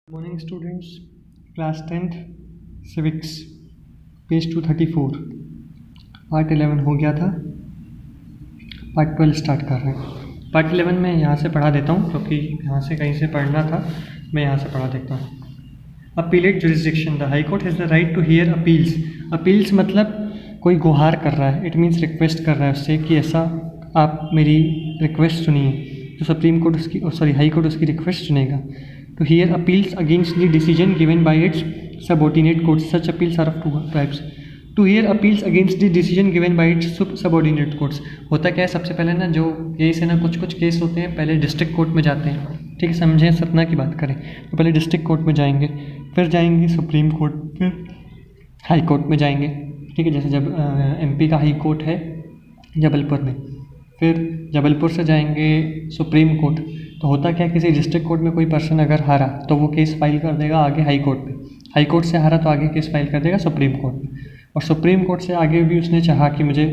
Morning students, class 10th civics, page 234, part 11 हो गया था। पार्ट 12 स्टार्ट कर रहे हैं। पार्ट 11 में यहाँ से पढ़ा देता हूँ क्योंकि यहाँ से कहीं से पढ़ना था, मैं यहाँ से पढ़ा देता हूँ। Appellate jurisdiction, the high court has the right to hear appeals. Appeals मतलब कोई गुहार कर रहा है, इट मीन्स रिक्वेस्ट कर रहा है उससे कि ऐसा आप मेरी रिक्वेस्ट सुनिए, तो सुप्रीम कोर्ट उसकी हाई कोर्ट उसकी रिक्वेस्ट सुनेगा। To hear appeals against the decision given by its subordinate courts. Such appeals are of two types. To hear appeals against the decision given by its subordinate courts. होता क्या है, सबसे पहले ना जो case है ना, कुछ केस होते हैं पहले डिस्ट्रिक्ट कोर्ट में जाते हैं। ठीक है, समझें, सतना की बात करें तो पहले डिस्ट्रिक्ट कोर्ट में जाएंगे, फिर जाएंगे सुप्रीम कोर्ट, फिर हाई कोर्ट में जाएंगे। ठीक है, जैसे जब MP का हाई कोर्ट है जबलपुर में, फिर जबलपुर से जाएंगे सुप्रीम कोर्ट। तो होता क्या, किसी डिस्ट्रिक्ट कोर्ट में कोई पर्सन अगर हारा तो वो केस फाइल कर देगा आगे हाई कोर्ट पे, हाई कोर्ट से हारा तो आगे केस फाइल कर देगा सुप्रीम कोर्ट में, और सुप्रीम कोर्ट से आगे भी उसने चाहा कि मुझे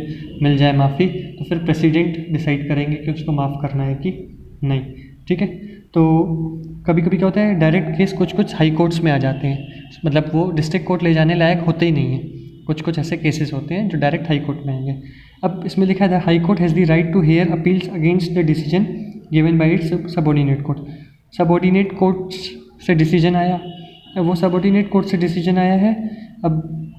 मिल जाए माफ़ी, तो फिर प्रेसिडेंट डिसाइड करेंगे कि उसको माफ़ करना है कि नहीं। ठीक है, तो कभी कभी क्या होता है, डायरेक्ट केस कुछ हाई कोर्ट्स में आ जाते हैं, मतलब वो डिस्ट्रिक्ट कोर्ट ले जाने लायक होते ही नहीं है। कुछ ऐसे केसेस होते हैं जो डायरेक्ट हाई कोर्ट में आएंगे। अब इसमें लिखा है, high court has the right to hear appeals against the decision given by its subordinate court. Subordinate court से डिसीजन आया, वो सबऑर्डिनेट कोर्ट से डिसीजन आया है, अब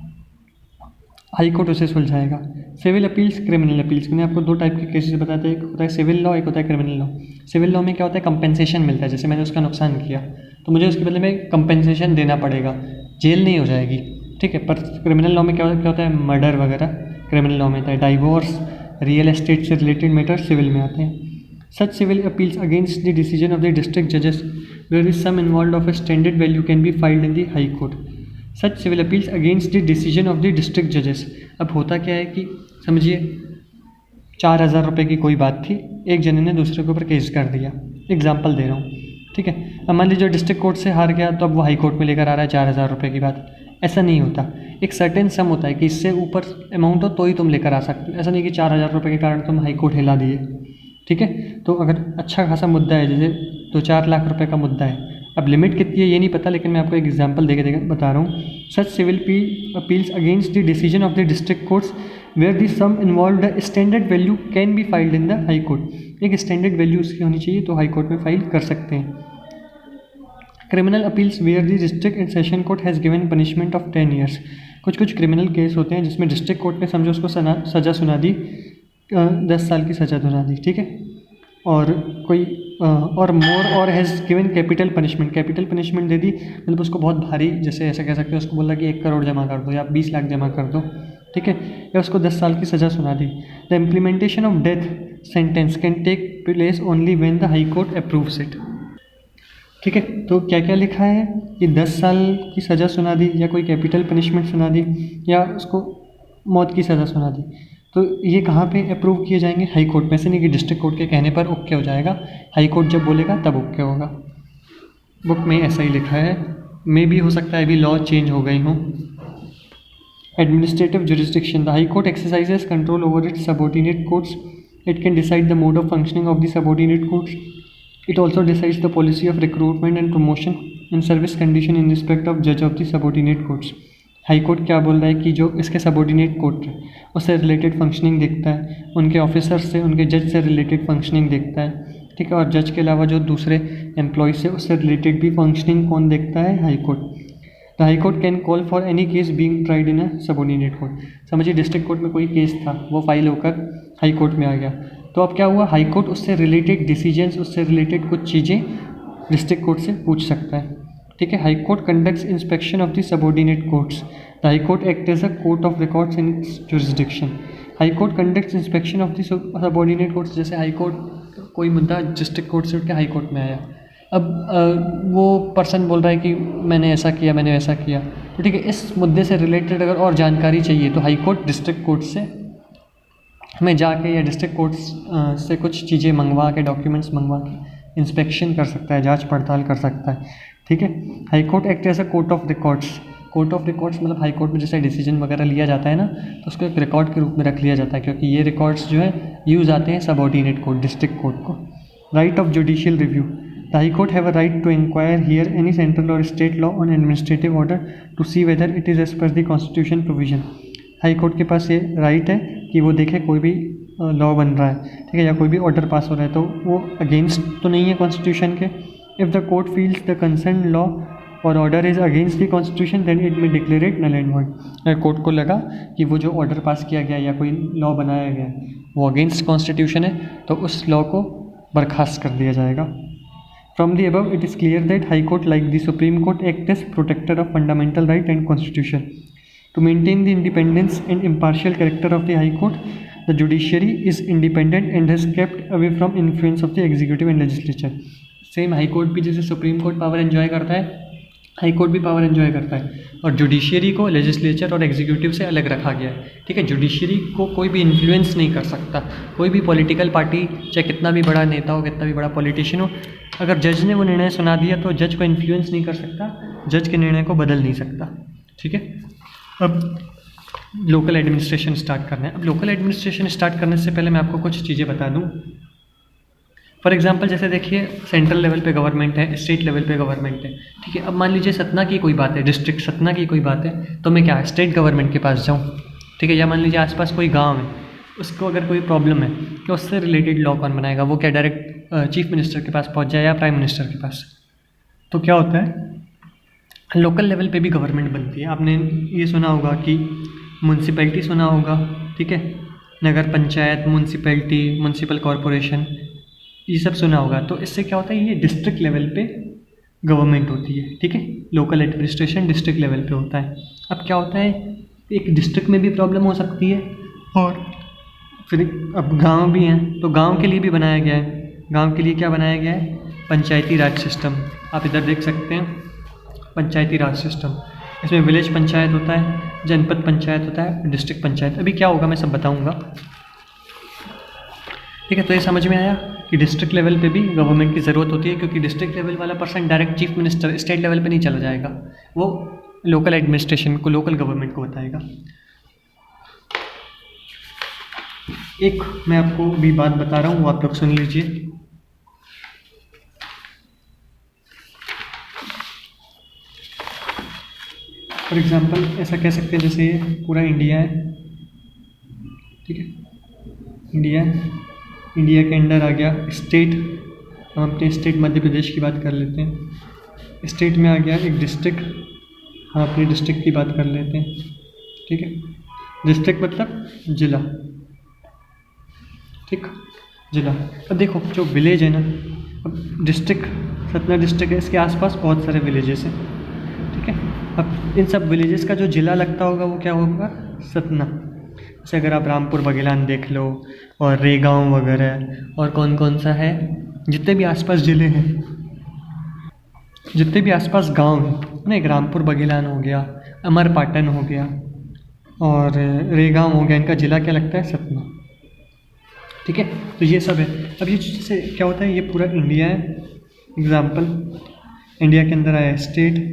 हाई कोर्ट उसे सुलझाएगा। सिविल अपील्स, क्रिमिनल अपील्स, मैंने आपको दो टाइप के केसेस बताते हैं, एक होता है सिविल लॉ, एक होता है क्रिमिनल लॉ। सिविल लॉ में क्या होता है, कंपेंसेशन मिलता है, जैसे मैंने उसका नुकसान किया तो मुझे उसके बदले में कंपेंसेशन देना पड़ेगा, जेल नहीं हो जाएगी। ठीक है, पर क्रिमिनल लॉ में क्या होता है, मर्डर वगैरह क्रिमिनल लॉ में होता है, डाइवोर्स, रियल एस्टेट से रिलेटेड मैटर सिविल में आते हैं। Such civil appeals against the decision of the district judges where the sum involved of a standard value can be filed in the high court. Such civil appeals against the decision of the district judges. अब होता क्या है कि समझिए 4,000 रुपये की कोई बात थी, एक जने ने दूसरे के ऊपर केस कर दिया, एग्जाम्पल दे रहा हूँ। ठीक है, अब मान लीजिए जो डिस्ट्रिक्ट कोर्ट से हार गया तो अब वो हाई कोर्ट में लेकर आ रहा है 4,000 रुपये की बात। ऐसा नहीं होता, एक सर्टेन सम होता है कि इससे ऊपर अमाउंट हो तो ही तुम लेकर आ सकते हो। ऐसा नहीं कि 4,000 रुपये के कारण तुम हाई कोर्ट हिला दिए। ठीक है, तो अगर अच्छा खासा मुद्दा है, जैसे 2-4 लाख रुपए का मुद्दा है, अब लिमिट कितनी है ये नहीं पता, लेकिन मैं आपको एक एग्जांपल देके बता रहा हूँ। Such civil appeals against the decision of the district courts where the sum involve the standard value can be filed in the high court. एक स्टैंडर्ड वैल्यू उसकी होनी चाहिए तो हाई कोर्ट में फाइल कर सकते हैं। Criminal appeals where the district and session court has given punishment of 10 years. कुछ क्रिमिनल केस होते हैं जिसमें डिस्ट्रिक्ट कोर्ट ने समझो उसको सज़ा सुना दी, 10 साल की सज़ा सुना दी। ठीक है, और कोई और more or has given capital punishment, capital punishment दे दी, मतलब उसको बहुत भारी, जैसे ऐसा कह सकते हैं, उसको बोला कि 1 करोड़ जमा कर दो या 20 लाख जमा कर दो। ठीक है, या उसको 10 साल की सज़ा सुना दी। The implementation of death sentence can take place only when the high court approves it. ठीक है, तो क्या क्या लिखा है कि 10 साल की सज़ा सुना दी, या कोई कैपिटल पनिशमेंट सुना दी, या उसको मौत की सज़ा सुना दी, तो ये कहाँ पे अप्रूव किए जाएंगे, हाई कोर्ट में। से नहीं कि डिस्ट्रिक्ट कोर्ट के कहने पर ओके हो जाएगा, हाई कोर्ट जब बोलेगा तब ओके होगा। बुक में ऐसा ही लिखा है, मे भी हो सकता है अभी लॉ चेंज हो गई हो। Administrative jurisdiction, the high court exercises control over its subordinate courts, it can decide the mode of functioning of the subordinate courts, it also decides the policy of recruitment and promotion in service condition in respect of जज of the subordinate courts. High court क्या बोल रहा है कि जो इसके subordinate court है उससे रिलेटेड फंक्शनिंग देखता है, उनके ऑफिसर्स से, उनके जज से रिलेटेड फंक्शनिंग देखता है। ठीक है, और जज के अलावा जो दूसरे एम्प्लॉय से उससे रिलेटेड भी फंक्शनिंग कौन देखता है, high court. The high court can call for any case being tried in a subordinate court. समझिए डिस्ट्रिक्ट कोर्ट में कोई केस था, वो फाइल होकर हाई कोर्ट में आ गया, तो अब क्या हुआ, हाई कोर्ट उससे रिलेटेड डिसीजंस, उससे रिलेटेड कुछ चीज़ें डिस्ट्रिक्ट कोर्ट से पूछ सकता है। ठीक है, high court conducts inspection of the subordinate courts, the high court act as a court of records in its jurisdiction. High court conducts inspection of the subordinate courts, जैसे high court कोई मुद्दा district court से उठ के high court में आया, अब वो पर्सन बोल रहा है कि मैंने ऐसा किया, मैंने वैसा किया, तो ठीक है, इस मुद्दे से रिलेटेड अगर और जानकारी चाहिए तो हाई कोर्ट डिस्ट्रिक्ट कोर्ट से हमें जाके या डिस्ट्रिक्ट कोर्ट्स से कुछ चीज़ें मंगवा के, डॉक्यूमेंट्स मंगवा के इंस्पेक्शन कर सकता है, जांच पड़ताल कर सकता है। ठीक है, high court act as a court of records. Court of records मतलब हाई कोर्ट में जैसे डिसीजन वगैरह लिया जाता है ना, तो उसको एक रिकॉर्ड के रूप में रख लिया जाता है, क्योंकि ये रिकॉर्ड्स जो है यूज़ आते हैं सबऑर्डिनेट कोर्ट, डिस्ट्रिक्ट कोर्ट को। Right of judicial review, the high court have a right to inquire here any central or state law on administrative order to see whether it is as per the constitution provision. High court के पास ये right है कि वो देखे कोई भी law बन रहा है, ठीक है, या कोई भी ऑर्डर पास हो रहा है तो वो अगेंस्ट तो नहीं है कॉन्स्टिट्यूशन के। If the court feels the concern law or order is against the constitution then it may declare it null and void. अगर कोर्ट को लगा कि वो जो ऑर्डर पास किया गया या कोई लॉ बनाया गया वो अगेंस्ट कॉन्स्टिट्यूशन है तो उस लॉ को बर्खास्त कर दिया जाएगा। From the above it is clear that high court like the supreme court act as protector of fundamental right and constitution. To maintain the independence and impartial character of the High Court, the judiciary is independent and has kept away from influence of the executive and legislature. Same high court भी जैसे supreme court power enjoy करता है, high court भी power enjoy करता है, और judiciary को legislature और एग्जीक्यूटिव से अलग रखा गया है, ठीक है। जुडिशियरी को कोई भी इन्फ्लुएंस नहीं कर सकता, कोई भी पॉलिटिकल पार्टी चाहे कितना भी बड़ा नेता हो, कितना भी बड़ा पॉलिटिशियन हो, अगर जज ने वो निर्णय सुना दिया तो जज को इन्फ्लुएंस नहीं कर सकता, जज के निर्णय को बदल नहीं सकता, ठीक है। अब लोकल एडमिनिस्ट्रेशन स्टार्ट करना है। अब लोकल एडमिनिस्ट्रेशन स्टार्ट करने से पहले मैं आपको कुछ चीज़ें बता दूं। फॉर एग्जांपल जैसे देखिए सेंट्रल लेवल पे गवर्नमेंट है, स्टेट लेवल पे गवर्नमेंट है, ठीक है। अब मान लीजिए सतना की कोई बात है, डिस्ट्रिक्ट सतना की कोई बात है, तो मैं क्या स्टेट गवर्नमेंट के पास जाऊँ, ठीक है। या मान लीजिए आसपास कोई गाँव है, उसको अगर कोई प्रॉब्लम है तो उससे रिलेटेड लॉ कौन बनाएगा, वो क्या डायरेक्ट चीफ मिनिस्टर के पास पहुँच जाए या प्राइम मिनिस्टर के पास। तो क्या होता है लोकल लेवल पे भी गवर्नमेंट बनती है। आपने ये सुना होगा कि म्यूनसिपैलिटी सुना होगा, ठीक है, नगर पंचायत, म्यूनसिपैलिटी, म्यूनसिपल कॉरपोरेशन, ये सब सुना होगा। तो इससे क्या होता है ये डिस्ट्रिक्ट लेवल पे गवर्नमेंट होती है, ठीक है। लोकल एडमिनिस्ट्रेशन डिस्ट्रिक्ट लेवल पे होता है। अब क्या होता है एक डिस्ट्रिक्ट में भी प्रॉब्लम हो सकती है और फिर अब गांव भी हैं तो गांव के लिए भी बनाया गया है। गांव के लिए क्या बनाया गया है पंचायती राज सिस्टम। आप इधर देख सकते हैं पंचायती राज सिस्टम, इसमें विलेज पंचायत होता है, जनपद पंचायत होता है, डिस्ट्रिक्ट पंचायत। अभी क्या होगा मैं सब बताऊंगा, ठीक है। तो ये समझ में आया कि डिस्ट्रिक्ट लेवल पे भी गवर्नमेंट की ज़रूरत होती है, क्योंकि डिस्ट्रिक्ट लेवल वाला person direct chief minister state level पे नहीं चला जाएगा, वो लोकल एडमिनिस्ट्रेशन को, लोकल गवर्नमेंट को बताएगा। एक मैं आपको भी बात बता रहा हूँ, वो आप लोग सुन लीजिए। फॉर एग्जाम्पल ऐसा कह सकते हैं जैसे ये पूरा इंडिया है, ठीक है, इंडिया के अंडर आ गया स्टेट। हम अपने स्टेट मध्य प्रदेश की बात कर लेते हैं। स्टेट में आ गया एक डिस्ट्रिक्ट, हम अपने डिस्ट्रिक्ट की बात कर लेते हैं, ठीक है। डिस्ट्रिक्ट मतलब जिला, ठीक, जिला। अब देखो जो विलेज है ना, अब डिस्ट्रिक्ट सतना डिस्ट्रिक्ट है, इसके आसपास बहुत सारे विलेजेस हैं, ठीक है। अब इन सब विलेजेस का जो जिला लगता होगा वो क्या होगा सतना। जैसे अगर आप रामपुर बघेलान देख लो और रेगांव वगैरह, और कौन कौन सा है, जितने भी आसपास ज़िले हैं, जितने भी आसपास गांव हैं ना, एक रामपुर बघेलान हो गया, अमरपाटन हो गया और रेगांव हो गया, इनका ज़िला क्या लगता है सतना, ठीक है। तो ये सब है। अब ये जैसे क्या होता है ये पूरा इंडिया है, एग्जाम्पल इंडिया के अंदर आया स्टेट,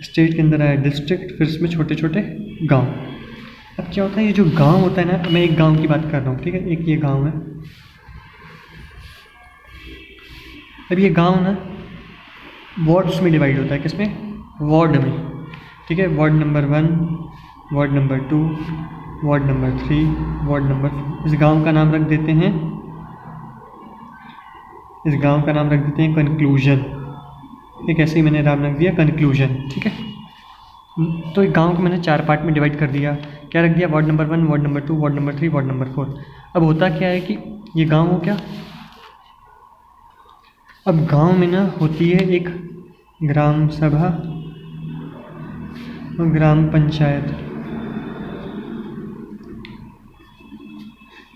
स्टेट के अंदर आया डिस्ट्रिक्ट, फिर इसमें छोटे छोटे गांव। अब क्या होता है ये जो गांव होता है ना, मैं एक गांव की बात कर रहा हूँ, ठीक है, एक ये गांव है। अब ये गांव ना वार्ड्स में डिवाइड होता है, किसमें वार्ड में, ठीक है। Ward number 1, ward number 2, ward number 3, ward number 4। इस गांव का नाम रख देते हैं, इस गांव का नाम रख देते हैं कंक्लूजन। एक ऐसे ही मैंने नाम रख दिया कंक्लूजन, ठीक है। तो एक गांव को मैंने 4 पार्ट में डिवाइड कर दिया। क्या रख दिया ward number 1, ward number 2, ward number 3, ward number 4। अब होता क्या है कि ये गांव हो क्या, अब गांव में ना होती है एक ग्राम सभा और ग्राम पंचायत।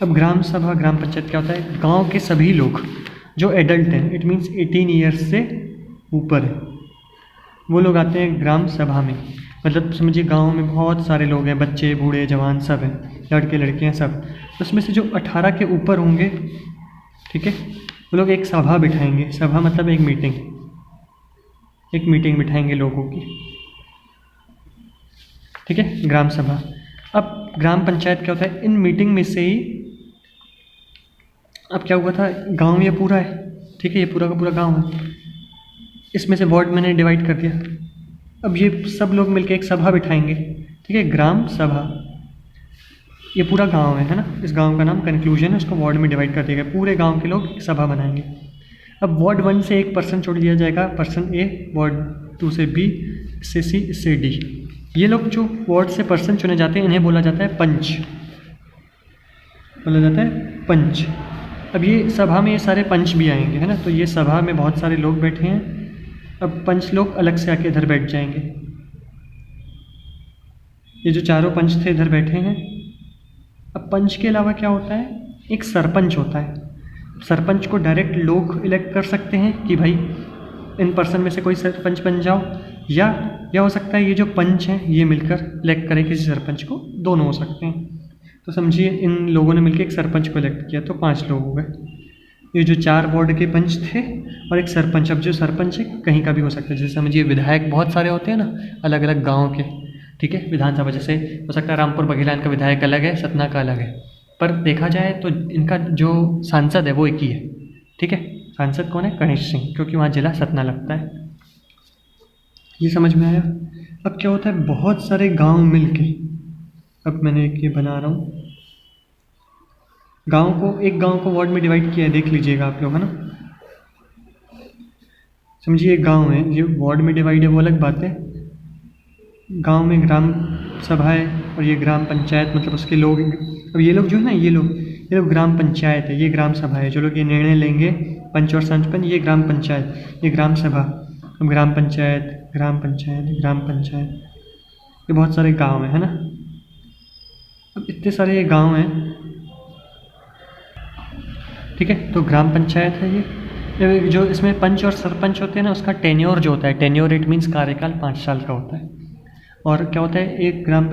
अब ग्राम सभा ग्राम पंचायत क्या होता है, गांव के सभी लोग जो एडल्ट हैं, इट मीन्स 18 ईयर्स से ऊपर है, वो लोग आते हैं ग्राम सभा में। मतलब समझिए गांव में बहुत सारे लोग हैं, बच्चे बूढ़े जवान सब हैं, लड़के लड़कियां सब। उसमें से जो 18 के ऊपर होंगे, ठीक है, वो लोग एक सभा बिठाएंगे। सभा मतलब एक मीटिंग, एक मीटिंग बिठाएंगे लोगों की, ठीक है, ग्राम सभा। अब ग्राम पंचायत क्या होता है, इन मीटिंग में से ही, अब क्या हुआ था गांव ये पूरा है, ठीक है, ये पूरा का पूरा गांव है। इसमें से वार्ड मैंने डिवाइड कर दिया। अब ये सब लोग मिलके एक सभा बिठाएंगे, ठीक है, ग्राम सभा। ये पूरा गांव है ना, इस गांव का नाम कंक्लूजन है, उसको वार्ड में डिवाइड कर दिया गया। पूरे गांव के लोग एक सभा बनाएंगे। अब वार्ड 1 से एक पर्सन छोड़ दिया जाएगा, पर्सन ए, वार्ड 2 से बी, इससे सी, इससे डी। ये लोग जो वार्ड से पर्सन चुने जाते हैं इन्हें बोला जाता है पंच, बोला जाता है पंच। अब ये सभा में ये सारे पंच भी आएंगे, है ना, तो ये सभा में बहुत सारे लोग बैठे हैं। अब पंच लोग अलग से आके इधर बैठ जाएंगे। ये जो चारों पंच थे इधर बैठे हैं। अब पंच के अलावा क्या होता है, एक सरपंच होता है। सरपंच को डायरेक्ट लोग इलेक्ट कर सकते हैं कि भाई इन पर्सन में से कोई सरपंच बन जाओ, या हो सकता है ये जो पंच हैं ये मिलकर इलेक्ट करें किसी सरपंच को, दोनों हो सकते हैं। तो समझिए इन लोगों ने मिलकर एक सरपंच को इलेक्ट किया, तो 5 लोग हो गए। ये जो 4 वार्ड के पंच थे और एक सरपंच। अब जो सरपंच है कहीं का भी हो सकता है, जैसे समझिए विधायक बहुत सारे होते हैं ना अलग अलग गाँव के, ठीक है, विधानसभा जैसे हो सकता है रामपुर बघेलान का विधायक अलग है, सतना का अलग है, पर देखा जाए तो इनका जो सांसद है वो एक ही है, ठीक है। सांसद कौन है, गणेश सिंह, क्योंकि वहाँ जिला सतना लगता है। ये समझ में आया। अब क्या होता है, बहुत सारे गांव मिलके, अब मैंने एक ये बना रहा हूँ, एक गांव को वार्ड में डिवाइड किया है, देख लीजिएगा आप लोग, है ना। समझिए एक गांव है, ये वार्ड में डिवाइड है वो अलग बात है। गांव में ग्राम सभा है और ये ग्राम पंचायत, मतलब उसके लोग। अब ये लोग जो है ना, ये लोग ग्राम पंचायत है, ये ग्राम सभा है, जो लोग ये निर्णय लेंगे, पंच और सरपंच, ये ग्राम पंचायत, ये ग्राम सभा। अब ग्राम पंचायत, ग्राम पंचायत, ग्राम पंचायत, ये बहुत सारे गांव हैं, है ना। अब इतने सारे ये गांव हैं, ठीक है, तो ग्राम पंचायत है ये। जो इसमें पंच और सरपंच होते हैं ना, उसका टेन्योर जो होता है, टेन्योर इट मीन्स कार्यकाल 5 साल का होता है। और क्या होता है, हर एक ग्राम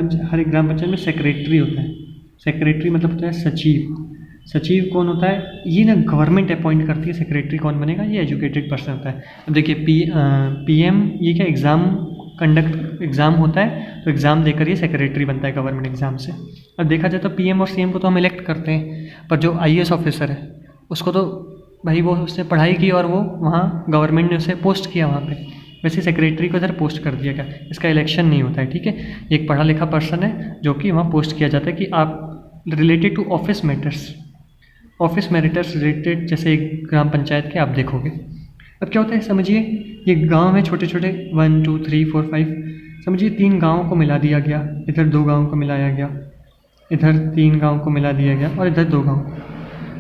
पंचायत में सेक्रेटरी होता है। सेक्रेटरी मतलब होता है सचिव। सचिव कौन होता है, ये ना गवर्नमेंट अपॉइंट करती है। सेक्रेटरी कौन बनेगा, ये एजुकेटेड पर्सन होता है। अब देखिए पीएम, ये क्या एग्ज़ाम होता है, तो एग्ज़ाम देकर ये सेक्रेटरी बनता है गवर्नमेंट एग्ज़ाम से। अब देखा जाए तो पीएम और सीएम को तो हम इलेक्ट करते हैं, पर जो आईएएस ऑफिसर है उसको तो भाई वो उसने पढ़ाई की और वो वहाँ गवर्नमेंट ने उसे पोस्ट किया वहाँ पे। वैसे सेक्रेटरी को इधर पोस्ट कर दिया गया, इसका इलेक्शन नहीं होता है, ठीक है। एक पढ़ा लिखा पर्सन है जो कि वहाँ पोस्ट किया जाता है कि आप related to office matters related, जैसे एक ग्राम पंचायत के आप देखोगे। अब क्या होता है, समझिए ये गांव है छोटे छोटे, 1 2 3 4 5, समझिए 3 गाँव को मिला दिया गया, इधर 2 गाँव को मिलाया गया, इधर 3 गाँव को मिला दिया गया और इधर 2 गाँव।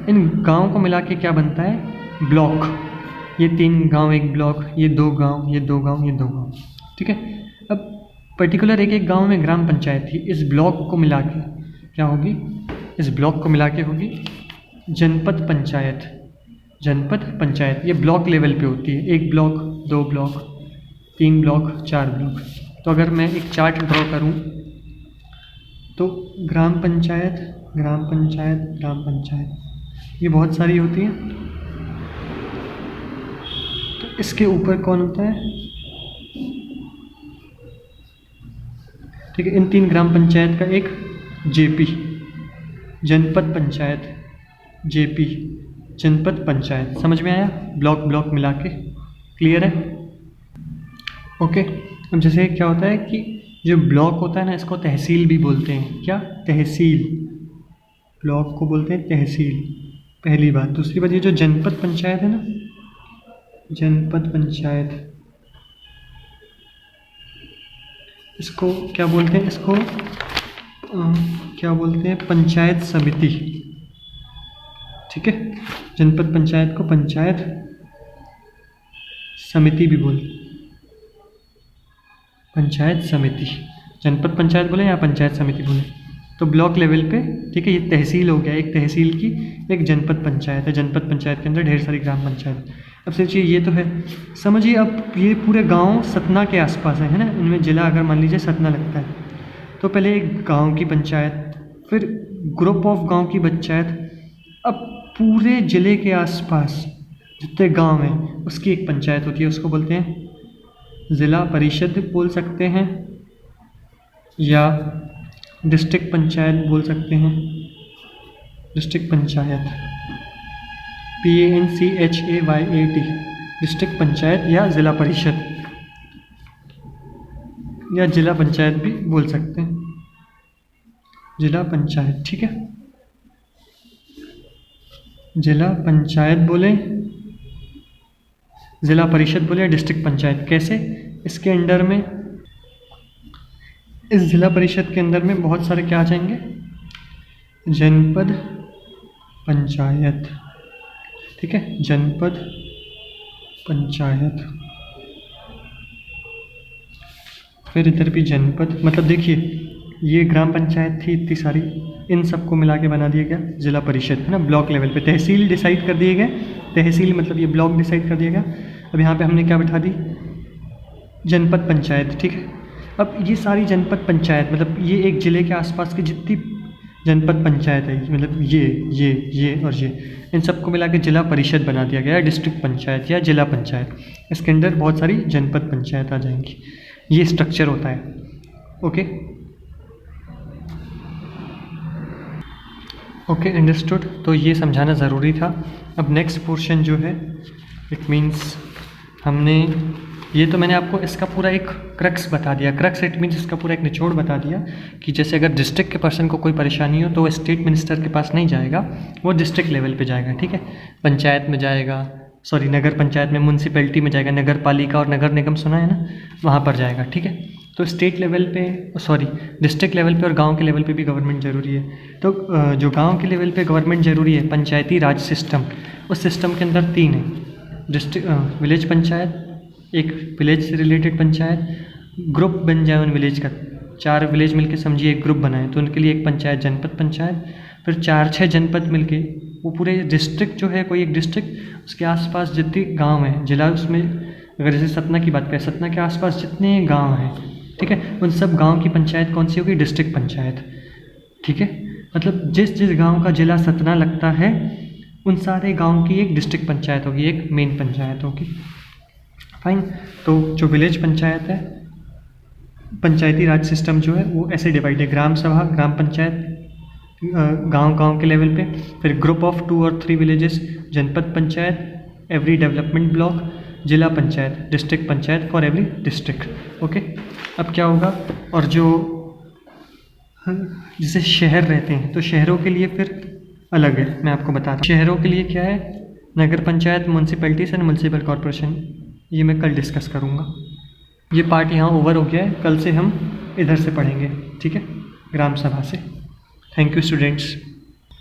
इन गाँव को मिला के क्या बनता है, ब्लॉक। ये 3 गांव एक ब्लॉक, ये 2 गांव, ये 2 गांव, ये 2 गांव, ठीक है। अब पर्टिकुलर एक गांव में ग्राम पंचायत थी, इस ब्लॉक को मिला के क्या होगी, इस ब्लॉक को मिला के होगी जनपद पंचायत। जनपद पंचायत ये ब्लॉक लेवल पे होती है, 1 ब्लॉक, 2 ब्लॉक, 3 ब्लॉक, 4 ब्लॉक। तो अगर मैं एक चार्ट ड्रॉ करूं तो ग्राम पंचायत, ग्राम पंचायत, ग्राम पंचायत, ये बहुत सारी होती हैं। तो इसके ऊपर कौन होता है, ठीक है, इन 3 ग्राम पंचायत का एक जेपी, जनपद पंचायत, जेपी, जनपद पंचायत। समझ में आया, ब्लॉक मिला के, क्लियर है, ओके। अब जैसे क्या होता है कि जो ब्लॉक होता है ना, इसको तहसील भी बोलते हैं। क्या, तहसील, ब्लॉक को बोलते हैं तहसील, पहली बात। दूसरी बात, ये जो जनपद पंचायत है ना, जनपद पंचायत, इसको क्या बोलते हैं, इसको क्या बोलते हैं, पंचायत समिति, ठीक है। जनपद पंचायत को पंचायत समिति भी बोलते, पंचायत समिति, जनपद पंचायत बोले या पंचायत समिति बोले, तो ब्लॉक लेवल पे, ठीक है। ये तहसील हो गया, एक तहसील की एक जनपद पंचायत है। जनपद पंचायत के अंदर ढेर सारी ग्राम पंचायत। अब सोचिए ये तो है, समझिए अब ये पूरे गांव सतना के आसपास है ना, इनमें जिला अगर मान लीजिए सतना लगता है, तो पहले एक गांव की पंचायत, फिर ग्रुप ऑफ गांव की पंचायत, अब पूरे ज़िले के आसपास जितने गांव हैं उसकी एक पंचायत होती है, उसको बोलते हैं ज़िला परिषद बोल सकते हैं या डिस्ट्रिक्ट पंचायत बोल सकते हैं। District panchayat, PANCHAYAT, district panchayat या ज़िला परिषद या जिला पंचायत भी बोल सकते हैं, जिला पंचायत, ठीक है। जिला पंचायत बोले, जिला परिषद बोले या डिस्ट्रिक्ट पंचायत। कैसे? इसके अंडर में, इस जिला परिषद के अंदर में बहुत सारे क्या आ जाएंगे, जनपद पंचायत, ठीक है, जनपद पंचायत। फिर इधर भी जनपद, मतलब देखिए ये ग्राम पंचायत थी इतनी सारी, इन सबको मिला के बना दिया गया जिला परिषद, है ना। ब्लॉक लेवल पे तहसील डिसाइड कर दिए गए, तहसील मतलब ये ब्लॉक डिसाइड कर दिया गया। अब यहाँ पे हमने क्या बिठा दी, जनपद पंचायत, ठीक है। अब ये सारी जनपद पंचायत मतलब ये एक ज़िले के आसपास की जितनी जनपद पंचायत है, मतलब ये और ये, इन सबको मिला के जिला परिषद बना दिया गया, डिस्ट्रिक्ट पंचायत या जिला पंचायत। इसके अंदर बहुत सारी जनपद पंचायत आ जाएंगी। ये स्ट्रक्चर होता है, ओके ओके, अंडरस्टूड। तो ये समझाना ज़रूरी था। अब नेक्स्ट पोर्शन जो है, इट मीन्स हमने, ये तो मैंने आपको इसका पूरा एक क्रक्स बता दिया। क्रक्स इट मीन्स इसका पूरा एक निचोड़ बता दिया कि जैसे अगर डिस्ट्रिक्ट के पर्सन को कोई परेशानी हो तो वो स्टेट मिनिस्टर के पास नहीं जाएगा, वो डिस्ट्रिक्ट लेवल पे जाएगा, ठीक है। पंचायत में जाएगा, सॉरी नगर पंचायत में, म्यूनसिपैलिटी में जाएगा, नगर पालिका और नगर निगम सुना है ना, वहाँ पर जाएगा, ठीक है। तो स्टेट लेवल पे, सॉरी डिस्ट्रिक्ट लेवल पे और गांव के लेवल पे भी गवर्नमेंट ज़रूरी है। तो जो गांव के लेवल पे गवर्नमेंट ज़रूरी है, पंचायती राज सिस्टम, उस सिस्टम के अंदर 3 है, डिस्ट्रिक्ट विलेज पंचायत, एक विलेज से रिलेटेड पंचायत, ग्रुप बन जाए उन विलेज का, 4 विलेज मिलके समझिए एक ग्रुप बनाए तो उनके लिए एक पंचायत, जनपद पंचायत। फिर 4-6 जनपद मिलके वो पूरे डिस्ट्रिक्ट जो है, कोई एक डिस्ट्रिक्ट, उसके आसपास जितने गांव हैं, जिला उसमें, अगर जैसे सतना की बात करें, सतना के आसपास जितने गांव हैं, ठीक है, उन सब गांव की पंचायत कौन सी होगी, डिस्ट्रिक्ट पंचायत, ठीक है। मतलब जिस जिस गांव का जिला सतना लगता है उन सारे गांव की एक डिस्ट्रिक्ट पंचायत होगी, एक मेन पंचायत होगी, फाइन। तो जो विलेज पंचायत है, पंचायती राज सिस्टम जो है वो ऐसे डिवाइड है, ग्राम सभा, ग्राम पंचायत गांव के लेवल पे, फिर ग्रुप ऑफ 2 और 3 विलेजेस, जनपद पंचायत, एवरी डेवलपमेंट ब्लॉक, जिला panchayat, district panchayat for every district, okay. अब क्या होगा, और जो जैसे शहर रहते हैं तो शहरों के लिए फिर अलग है, मैं आपको बता रहा हूँ। शहरों के लिए क्या है, नगर panchayat, municipalities and municipal corporation, ये मैं कल डिस्कस करूँगा। ये पार्ट यहाँ ओवर हो गया है, कल से हम इधर से पढ़ेंगे, ठीक है, ग्राम सभा से। Thank you students.